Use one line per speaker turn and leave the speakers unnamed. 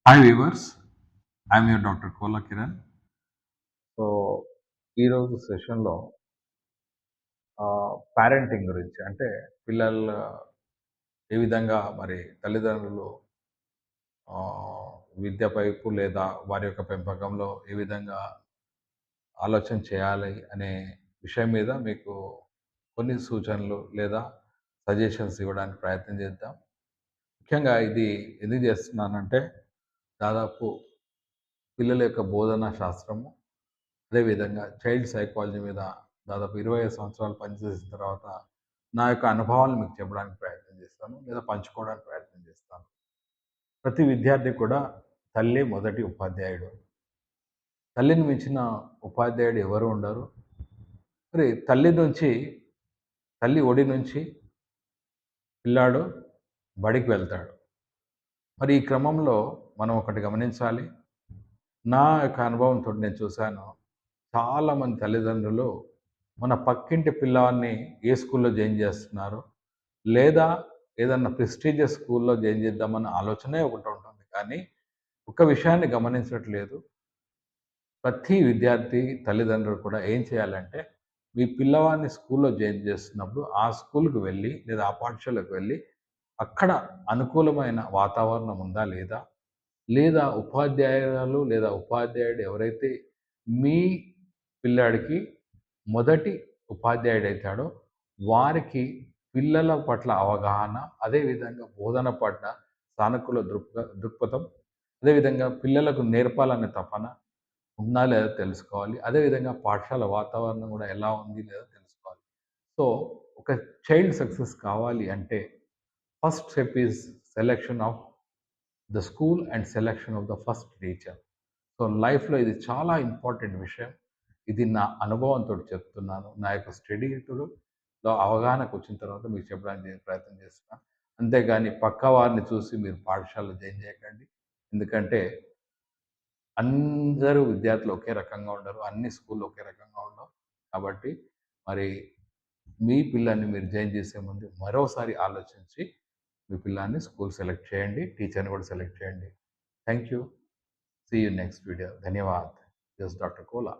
Hi viewers, I'm your doctor Kola Kiran. So ఈరోజు సెషన్లో parenting గురించి, అంటే పిల్లల ఏ విధంగా మరి తల్లిదండ్రులు విద్య వైపు లేదా వారి యొక్క పెంపకంలో ఏ విధంగా ఆలోచన చేయాలి అనే విషయం మీద మీకు కొన్ని సూచనలు లేదా సజెషన్స్ ఇవ్వడానికి ప్రయత్నం చేద్దాం. ముఖ్యంగా ఇది ఎందుకు చేస్తున్నానంటే, దాదాపు పిల్లల యొక్క బోధనా శాస్త్రము, అదేవిధంగా చైల్డ్ సైకాలజీ మీద దాదాపు 25 సంవత్సరాలు పనిచేసిన తర్వాత నా యొక్క అనుభవాలు మీకు చెప్పడానికి ప్రయత్నం చేస్తాను, లేదా పంచుకోవడానికి ప్రయత్నం చేస్తాను. ప్రతి విద్యార్థి కూడా తల్లి మొదటి ఉపాధ్యాయుడు. తల్లిని మించిన ఉపాధ్యాయుడు ఎవరు ఉండరు. మరి తల్లి ఒడి నుంచి పిల్లాడు బడికి వెళ్తాడు. మరి ఈ క్రమంలో మనం ఒకటి గమనించాలి. నా యొక్క అనుభవంతో నేను చూశాను, చాలామంది తల్లిదండ్రులు మన పక్కింటి పిల్లవాడిని ఏ స్కూల్‌లో జాయిన్ చేస్తున్నారు, లేదా ఏదన్నా ప్రెస్టీజియస్ స్కూల్‌లో జాయిన్ చేద్దామన్న ఆలోచనే ఒకటి ఉంటుంది. కానీ ఒక విషయాన్ని గమనించట్లేదు. ప్రతి విద్యార్థి తల్లిదండ్రులు కూడా ఏం చేయాలంటే, మీ పిల్లవాడిని స్కూల్‌లో జాయిన్ చేస్తున్నప్పుడు ఆ స్కూల్‌కి వెళ్ళి లేదా ఆ పాఠశాలకు వెళ్ళి అక్కడ అనుకూలమైన వాతావరణం ఉందా లేదా? లేదా ఉపాధ్యాయురాలు లేదా ఉపాధ్యాయుడు ఎవరైతే మీ పిల్లాడికి మొదటి ఉపాధ్యాయుడైతాడో వారికి పిల్లల పట్ల అవగాహన, అదేవిధంగా బోధన పట్ల సానుకూల దృక్పథం, అదేవిధంగా పిల్లలకు నేర్పాలనే తపన ఉందా లేదా తెలుసుకోవాలి. అదేవిధంగా పాఠశాల వాతావరణం కూడా ఎలా ఉంది లేదా తెలుసుకోవాలి. సో, ఒక చైల్డ్ సక్సెస్ కావాలి అంటే first step is selection of the school and selection of the first teacher. So, లైఫ్‌లో ఇది చాలా ఇంపార్టెంట్ విషయం. ఇది నా అనుభవంతోటి చెప్తున్నాను. నా యొక్క స్టడీలో అవగాహనకొచ్చిన తర్వాత మీకు చెప్పడానికి ప్రయత్నం చేస్తున్నాను. అంతేగాని పక్క వారిని చూసి మీరు పాఠశాలలో జాయిన్ చేయకండి. ఎందుకంటే అందరూ విద్యార్థులు ఒకే రకంగా ఉండరు. అన్ని స్కూల్‌లు ఒకే రకంగా ఉండవు. కాబట్టి మరి మీ పిల్లల్ని మీరు జాయిన్ చేసే ముందు మరోసారి ఆలోచించి మీ పిల్లాడిని స్కూల్ సెలెక్ట్ చేయండి. టీచర్‌ని కూడా సెలెక్ట్ చేయండి. Thank you. See you next video. ధన్యవాద్. This is doctor Kola.